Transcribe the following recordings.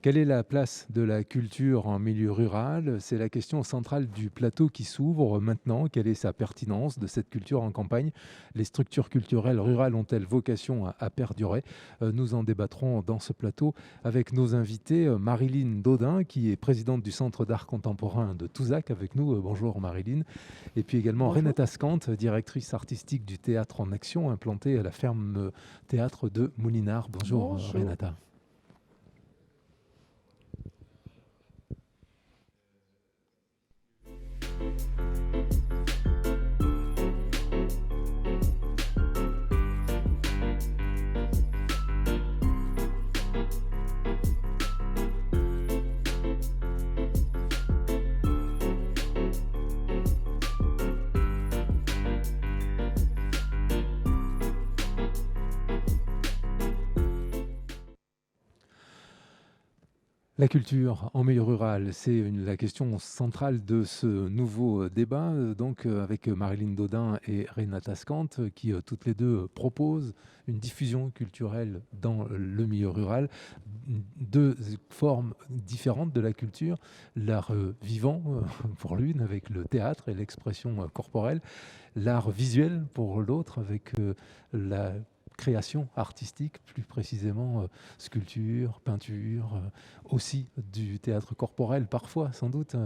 Quelle est la place de la culture en milieu rural? C'est la question centrale du plateau qui s'ouvre maintenant. Quelle est sa pertinence de cette culture en campagne? Les structures culturelles rurales ont-elles vocation à perdurer? Nous en débattrons dans ce plateau avec nos invités. Marilyn Daudin, qui est présidente du Centre d'art contemporain de Touzac avec nous. Bonjour Marilyn. Et puis également Bonjour. Renata Scant, directrice artistique du Théâtre en Action, implantée à la ferme théâtre de Moulinard. Bonjour Bonjour. Renata. La culture en milieu rural, c'est la question centrale de ce nouveau débat, avec Marilyn Daudin et Renata Scant, qui toutes les deux proposent une diffusion culturelle dans le milieu rural, deux formes différentes de la culture, l'art vivant pour l'une avec le théâtre et l'expression corporelle, l'art visuel pour l'autre avec la création artistique, plus précisément sculpture, peinture, aussi du théâtre corporel parfois sans doute.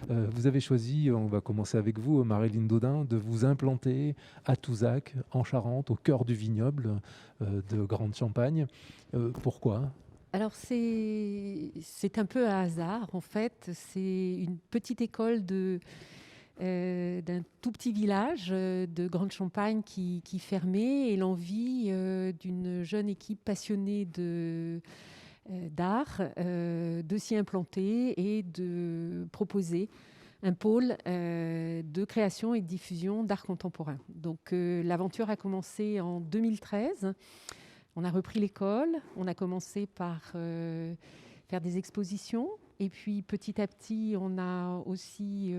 Vous avez choisi, on va commencer avec vous Marilyn Daudin, de vous implanter à Touzac en Charente, au cœur du vignoble de Grande Champagne. Pourquoi? Alors c'est un peu un hasard en fait. C'est une petite école d'un tout petit village de Grande Champagne qui fermait et l'envie d'une jeune équipe passionnée d'art de s'y implanter et de proposer un pôle de création et de diffusion d'art contemporain. Donc l'aventure a commencé en 2013. On a repris l'école, on a commencé par faire des expositions et puis petit à petit on a aussi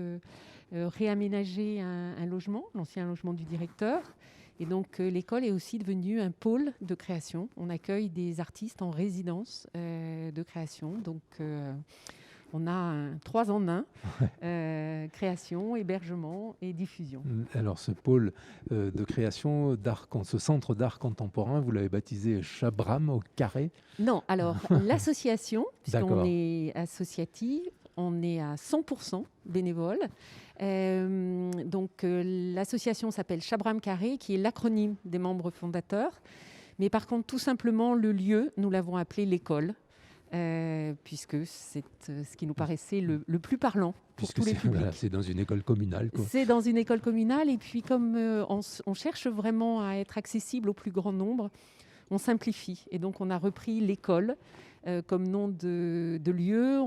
réaménagé un logement, l'ancien logement du directeur. Et donc l'école est aussi devenue un pôle de création. On accueille des artistes en résidence de création. Donc on a un 3 en 1, création, hébergement et diffusion. Alors ce pôle de création d'art, ce centre d'art contemporain, vous l'avez baptisé Chabram au carré. Non, alors l'association, puisqu'on D'accord. est associatif, on est à 100% bénévole. L'association s'appelle Chabram Carré, qui est l'acronyme des membres fondateurs. Mais par contre, tout simplement, le lieu, nous l'avons appelé l'école, puisque c'est ce qui nous paraissait le plus parlant pour Puisque tous les c'est publics. voilà, c'est dans une école communale, quoi. C'est dans une école communale et puis comme on cherche vraiment à être accessible au plus grand nombre, on simplifie. Et donc on a repris l'école comme nom de lieu.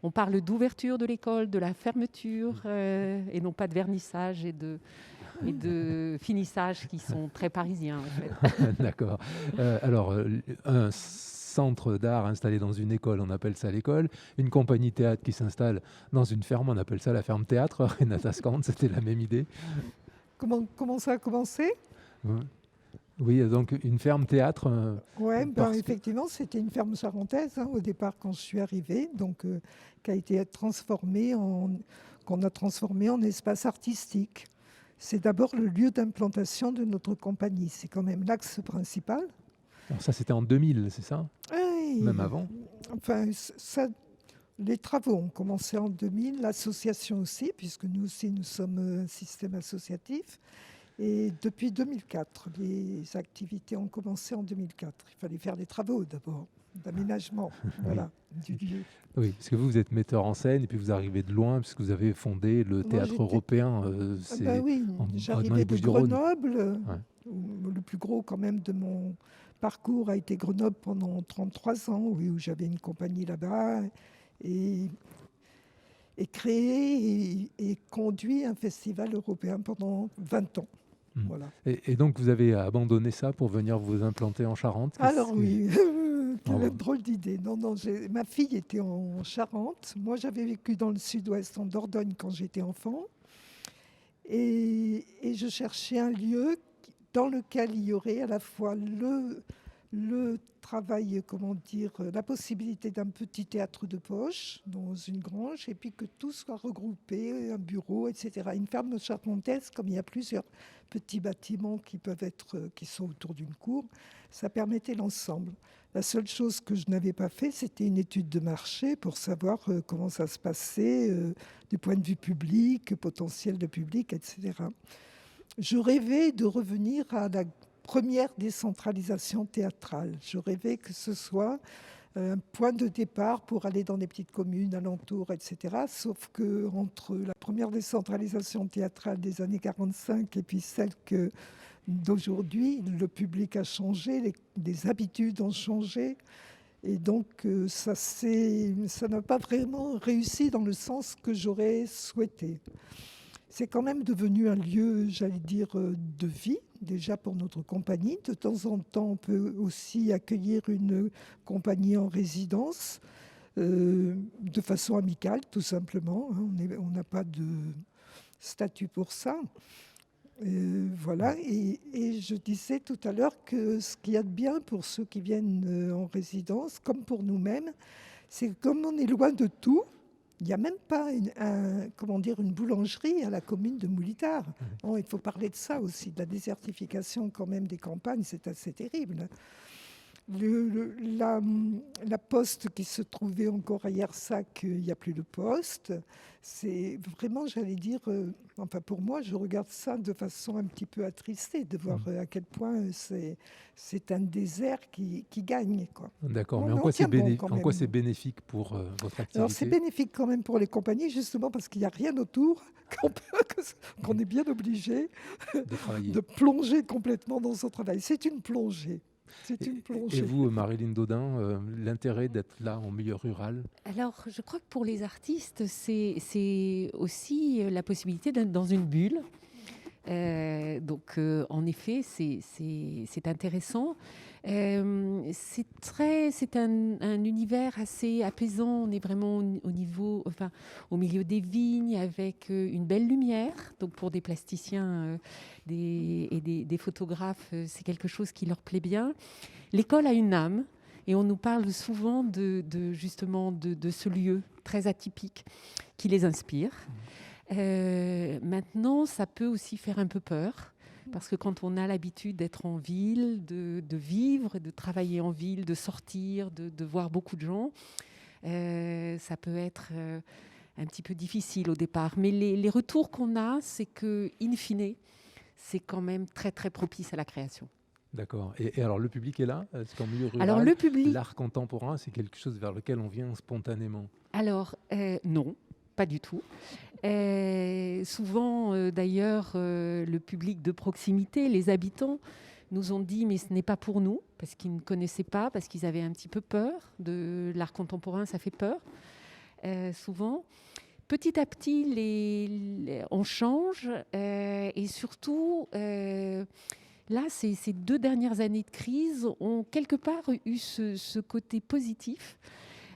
On parle d'ouverture de l'école, de la fermeture et non pas de vernissage et de finissage qui sont très parisiens en fait. D'accord. Un centre d'art installé dans une école, on appelle ça l'école. Une compagnie théâtre qui s'installe dans une ferme, on appelle ça la ferme théâtre. Renata Scant, c'était la même idée. Comment ça a commencé? Oui, donc une ferme théâtre. Ouais, Parce que... effectivement, c'était une ferme charentaise au départ quand je suis arrivée, qui a été qu'on a transformé en espace artistique. C'est d'abord le lieu d'implantation de notre compagnie. C'est quand même l'axe principal. Alors ça, c'était en 2000, c'est ça? Et, Même avant? les travaux ont commencé en 2000, l'association aussi, puisque nous aussi, nous sommes un système associatif. Et depuis 2004, les activités ont commencé en 2004. Il fallait faire des travaux d'abord, d'aménagement du lieu. Oui, parce que vous êtes metteur en scène et puis vous arrivez de loin, puisque vous avez fondé le Moi, théâtre européen. oui, dans j'arrivais les de Bouches-du-Rhône. Grenoble. Ouais. Le plus gros quand même de mon parcours a été Grenoble pendant 33 ans, où j'avais une compagnie là-bas. Et créé et conduit un festival européen pendant 20 ans. Voilà. Et donc, vous avez abandonné ça pour venir vous implanter en Charente? Alors oui, quelle drôle d'idée. Non, ma fille était en Charente. Moi, j'avais vécu dans le sud-ouest, en Dordogne, quand j'étais enfant. Et je cherchais un lieu dans lequel il y aurait à la fois le le travail, la possibilité d'un petit théâtre de poche dans une grange, et puis que tout soit regroupé, un bureau, etc. Une ferme charpentaise, comme il y a plusieurs petits bâtiments qui sont autour d'une cour, ça permettait l'ensemble. La seule chose que je n'avais pas fait, c'était une étude de marché pour savoir comment ça se passait du point de vue public, potentiel de public, etc. Je rêvais de revenir à la première décentralisation théâtrale. Je rêvais que ce soit un point de départ pour aller dans des petites communes alentours, etc. Sauf que entre la première décentralisation théâtrale des années 45 et puis celle d'aujourd'hui, le public a changé, les habitudes ont changé. Et donc, ça n'a pas vraiment réussi dans le sens que j'aurais souhaité. C'est quand même devenu un lieu, j'allais dire, de vie, déjà pour notre compagnie. De temps en temps, on peut aussi accueillir une compagnie en résidence de façon amicale, tout simplement. On n'a pas de statut pour ça. Voilà. Et je disais tout à l'heure que ce qu'il y a de bien pour ceux qui viennent en résidence, comme pour nous-mêmes, c'est que comme on est loin de tout, il n'y a même pas une boulangerie à la commune de Moulitard. Bon, il faut parler de ça aussi, de la désertification quand même des campagnes, c'est assez terrible. La poste qui se trouvait encore à Yersac, il n'y a plus de poste. C'est vraiment, j'allais dire, pour moi, je regarde ça de façon un petit peu attristée, de voir à quel point c'est un désert qui gagne, quoi. D'accord, On mais en quoi bon, c'est bénéfique pour votre activité? Alors c'est bénéfique quand même pour les compagnies, justement parce qu'il n'y a rien autour, qu'on est bien obligé de plonger complètement dans son travail. C'est une plongée. Et vous, Marilyn Dodin, l'intérêt d'être là en milieu rural? Alors, je crois que pour les artistes, c'est aussi la possibilité d'être dans une bulle. En effet, c'est intéressant. C'est un univers assez apaisant. On est vraiment au milieu des vignes avec une belle lumière. Donc, pour des plasticiens et des photographes, c'est quelque chose qui leur plaît bien. L'école a une âme. Et on nous parle souvent justement de ce lieu très atypique qui les inspire. Maintenant, ça peut aussi faire un peu peur, parce que quand on a l'habitude d'être en ville, de vivre, de travailler en ville, de sortir, de voir beaucoup de gens, ça peut être un petit peu difficile au départ. Mais les retours qu'on a, c'est que, in fine, c'est quand même très, très propice à la création. D'accord. Et alors, le public est là? Est-ce qu'en milieu rural, alors, l'art contemporain, c'est quelque chose vers lequel on vient spontanément? Alors, non, pas du tout. Souvent, d'ailleurs, le public de proximité, les habitants, nous ont dit mais ce n'est pas pour nous, parce qu'ils ne connaissaient pas, parce qu'ils avaient un petit peu peur de l'art contemporain, ça fait peur, souvent. Petit à petit, on change, et surtout, là, ces 2 dernières années de crise ont quelque part eu ce côté positif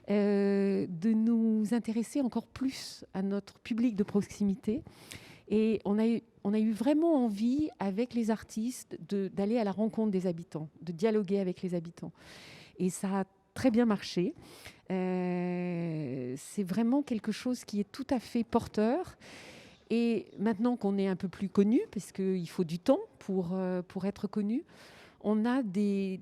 de nous intéresser encore plus à notre public de proximité. Et on a eu vraiment envie, avec les artistes, d'aller à la rencontre des habitants, de dialoguer avec les habitants. Et ça a très bien marché. C'est vraiment quelque chose qui est tout à fait porteur. Et maintenant qu'on est un peu plus connu, parce qu'il faut du temps pour être connu, on a des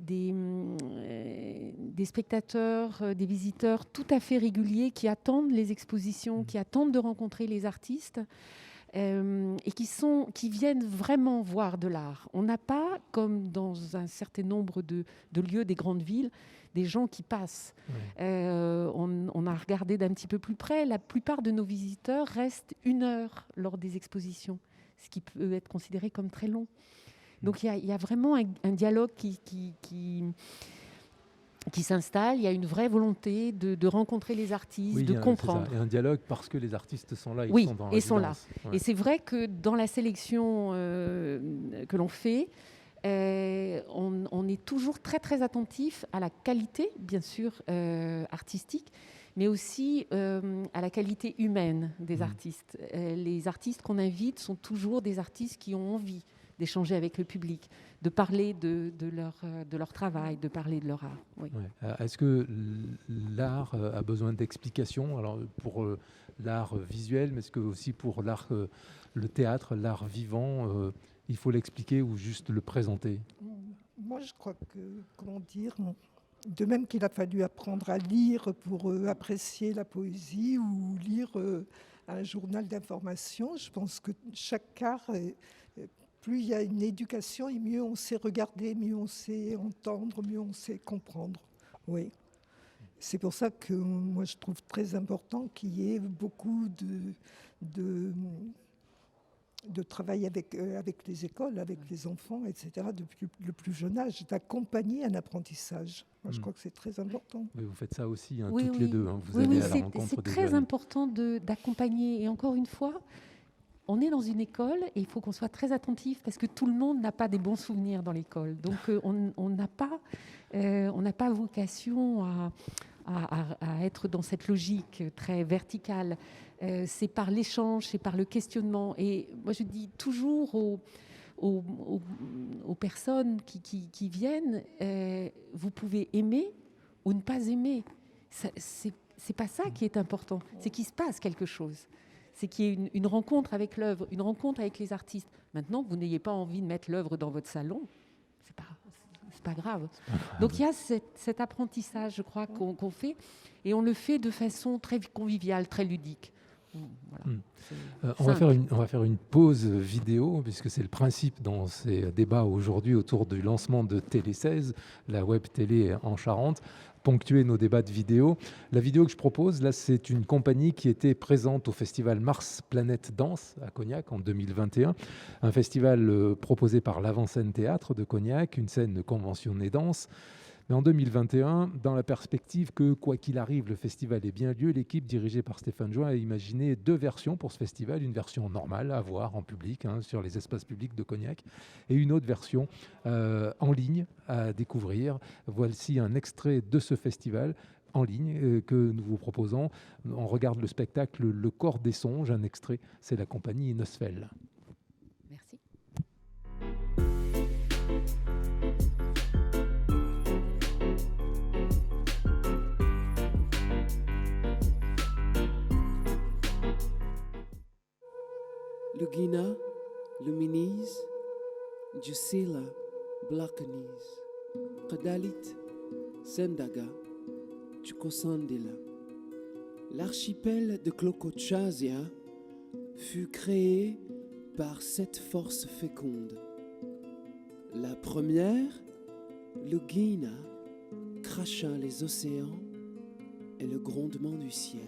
spectateurs, des visiteurs tout à fait réguliers qui attendent les expositions, qui attendent de rencontrer les artistes et qui viennent vraiment voir de l'art. On n'a pas, comme dans un certain nombre de lieux des grandes villes, des gens qui passent. Oui. On a regardé d'un petit peu plus près. La plupart de nos visiteurs restent 1 heure lors des expositions, ce qui peut être considéré comme très long. Donc il y a vraiment un dialogue qui s'installe. Il y a une vraie volonté de rencontrer les artistes, oui, de comprendre. Et un dialogue parce que les artistes sont là, ils sont là. Ouais. Et c'est vrai que dans la sélection que l'on fait, on est toujours très très attentif à la qualité, bien sûr, artistique, mais aussi à la qualité humaine des artistes. Les artistes qu'on invite sont toujours des artistes qui ont envie d'échanger avec le public, de parler de leur travail, de parler de leur art. Oui. Ouais. Est-ce que l'art a besoin d'explications? Alors pour l'art visuel, mais est-ce que aussi pour l'art, le théâtre, l'art vivant, il faut l'expliquer ou juste le présenter? Moi, je crois que, comment dire, de même qu'il a fallu apprendre à lire pour apprécier la poésie ou lire un journal d'information, je pense que chaque art, plus il y a une éducation, et mieux on sait regarder, mieux on sait entendre, mieux on sait comprendre. Oui. C'est pour ça que moi, je trouve très important qu'il y ait beaucoup de travail avec les écoles, avec les enfants, etc., depuis le plus jeune âge, d'accompagner un apprentissage. Moi, je crois que c'est très important. Oui, vous faites ça aussi, Oui, toutes oui. les deux. Vous Oui, allez oui, à la rencontre c'est des très jeunes. important d'accompagner. Et encore une fois, on est dans une école et il faut qu'on soit très attentif parce que tout le monde n'a pas des bons souvenirs dans l'école. Donc, on n'a pas vocation à être dans cette logique très verticale. C'est par l'échange, c'est par le questionnement. Et moi, je dis toujours aux personnes qui viennent, vous pouvez aimer ou ne pas aimer. C'est pas ça qui est important. C'est qu'il se passe quelque chose. C'est qu'il y ait une rencontre avec l'œuvre, une rencontre avec les artistes. Maintenant, que vous n'ayez pas envie de mettre l'œuvre dans votre salon, c'est pas grave. Donc il y a cet apprentissage, je crois, qu'on fait, et on le fait de façon très conviviale, très ludique. Voilà. On va faire une pause vidéo, puisque c'est le principe dans ces débats aujourd'hui autour du lancement de Télé 16, la web télé en Charente, ponctuer nos débats de vidéo. La vidéo que je propose, là, c'est une compagnie qui était présente au festival Mars Planète Danse à Cognac en 2021, un festival proposé par l'Avant-Scène Théâtre de Cognac, une scène conventionnée danse. Mais en 2021, dans la perspective que, quoi qu'il arrive, le festival ait bien lieu, l'équipe dirigée par Stéphane Join a imaginé 2 versions pour ce festival. Une version normale à voir en public, sur les espaces publics de Cognac, et une autre version en ligne à découvrir. Voici un extrait de ce festival en ligne que nous vous proposons. On regarde le spectacle Le Corps des Songes, un extrait, c'est la compagnie Nosfell. Merci. Lugina, Luminise, Jusila, Blakanise, Kadalit, Sendaga, Chukosandila. L'archipel de Clocochasia fut créé par 7 forces fécondes. La première, Lugina, cracha les océans et le grondement du ciel.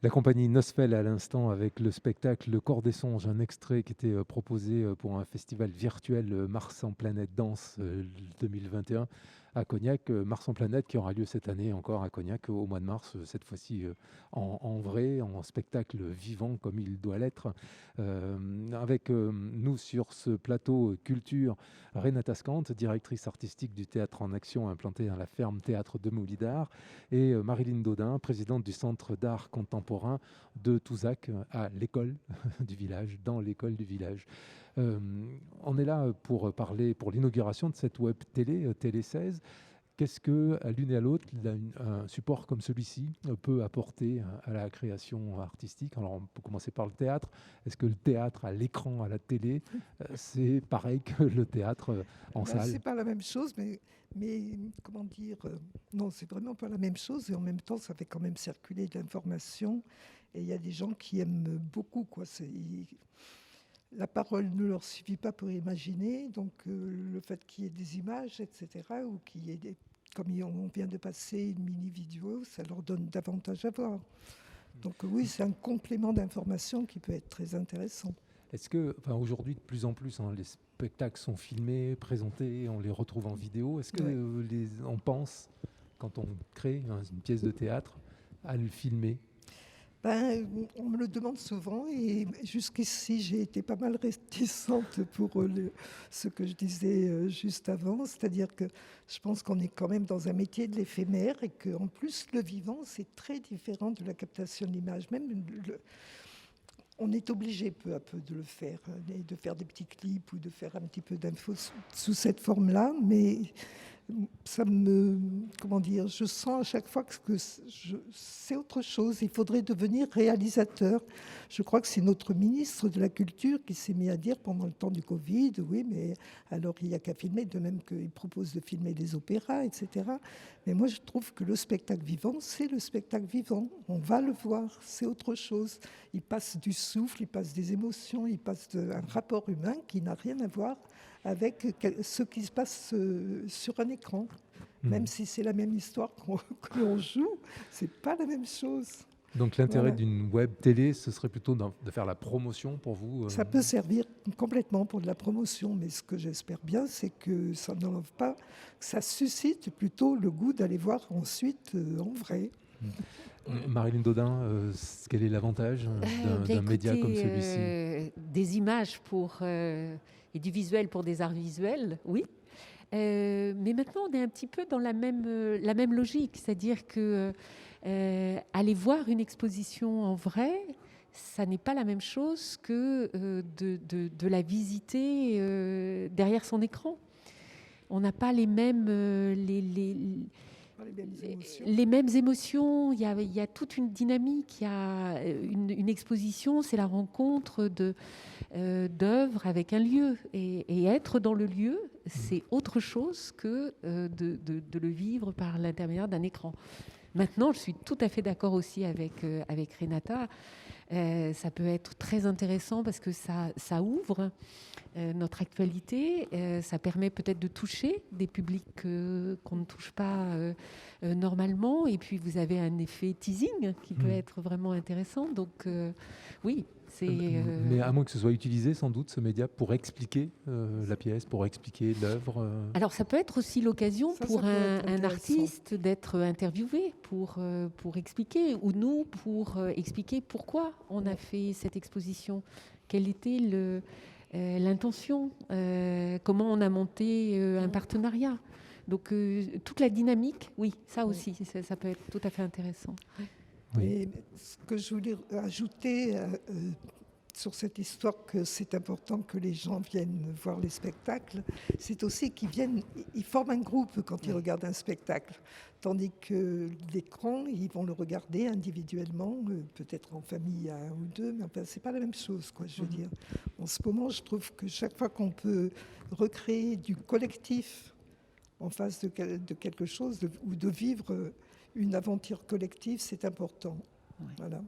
La compagnie Nosfell à l'instant avec le spectacle Le Corps des Songes, un extrait qui était proposé pour un festival virtuel Mars en Planète Danse 2021 à Cognac. Mars en Planète qui aura lieu cette année encore à Cognac au mois de mars, cette fois-ci en vrai, en spectacle vivant comme il doit l'être. Avec nous sur ce plateau culture, Renata Skant, directrice artistique du Théâtre en Action implanté à la ferme Théâtre de Moulidar, et Marilyn Dodin, présidente du Centre d'art contemporain de Touzac à l'école du village, dans l'école du village. On est là pour parler, pour l'inauguration de cette web télé, Télé 16. Qu'est-ce que, à l'une et à l'autre, un support comme celui-ci peut apporter à la création artistique? Alors, on peut commencer par le théâtre. Est-ce que le théâtre à l'écran, à la télé, c'est pareil que le théâtre en salle? C'est pas la même chose, mais comment dire, non, c'est vraiment pas la même chose. Et en même temps, ça fait quand même circuler de l'information. Et il y a des gens qui aiment beaucoup, quoi. La parole ne leur suffit pas pour imaginer, donc le fait qu'il y ait des images, etc., ou qu'il y ait comme on vient de passer une mini-vidéo, ça leur donne davantage à voir. Donc oui, c'est un complément d'information qui peut être très intéressant. Est-ce que, aujourd'hui, de plus en plus, les spectacles sont filmés, présentés, on les retrouve en vidéo. Est-ce que on pense, quand on crée une pièce de théâtre, à le filmer? On me le demande souvent et jusqu'ici j'ai été pas mal réticente pour ce que je disais juste avant, c'est-à-dire que je pense qu'on est quand même dans un métier de l'éphémère et qu'en plus le vivant c'est très différent de la captation de l'image. On est obligé peu à peu de le faire, de faire des petits clips ou de faire un petit peu d'infos sous cette forme-là, mais ça je sens à chaque fois que c'est autre chose. Il faudrait devenir réalisateur. Je crois que c'est notre ministre de la Culture qui s'est mis à dire pendant le temps du Covid, oui, mais alors il n'y a qu'à filmer, de même qu'il propose de filmer des opéras, etc. Mais moi, je trouve que le spectacle vivant, c'est le spectacle vivant. On va le voir, c'est autre chose. Il passe du souffle, il passe des émotions, il passe d'un rapport humain qui n'a rien à voir avec ce qui se passe sur un écran. Même si c'est la même histoire que l'on joue, c'est pas la même chose. Donc l'intérêt d'une web télé, ce serait plutôt de faire la promotion pour vous? Ça peut servir complètement pour de la promotion, mais ce que j'espère bien, c'est que ça n'enlève pas, que ça suscite plutôt le goût d'aller voir ensuite en vrai. Marilyn Dodin, quel est l'avantage d'un média comme celui-ci? Des images et du visuel pour des arts visuels, oui. Mais maintenant, on est un petit peu dans la même logique, c'est-à-dire que aller voir une exposition en vrai, ça n'est pas la même chose que de la visiter derrière son écran. On n'a pas les mêmes les mêmes émotions. Il y a toute une dynamique. Il y a une exposition, c'est la rencontre d'œuvres avec un lieu. Et être dans le lieu, c'est autre chose que de le vivre par l'intermédiaire d'un écran. Maintenant, je suis tout à fait d'accord aussi avec Renata. Ça peut être très intéressant parce que ça ouvre notre actualité. Ça permet peut-être de toucher des publics qu'on ne touche pas normalement. Et puis, vous avez un effet teasing qui peut être vraiment intéressant. Donc, oui. Mais à moins que ce soit utilisé, sans doute, ce média pour expliquer la pièce, pour expliquer l'œuvre. Alors, ça peut être aussi l'occasion pour un artiste d'être interviewé pour expliquer, ou nous pour expliquer pourquoi on a fait cette exposition, quelle était l'intention, comment on a monté un partenariat. Donc, toute la dynamique, oui, ça aussi, ça peut être tout à fait intéressant. Oui. Et ce que je voulais ajouter sur cette histoire que c'est important que les gens viennent voir les spectacles, c'est aussi ils forment un groupe quand ils regardent un spectacle. Tandis que l'écran, ils vont le regarder individuellement, peut-être en famille à un ou deux, mais enfin, c'est pas la même chose, quoi, je veux dire. En ce moment, je trouve que chaque fois qu'on peut recréer du collectif en face de quelque chose ou de vivre une aventure collective, c'est important. Ouais. Voilà.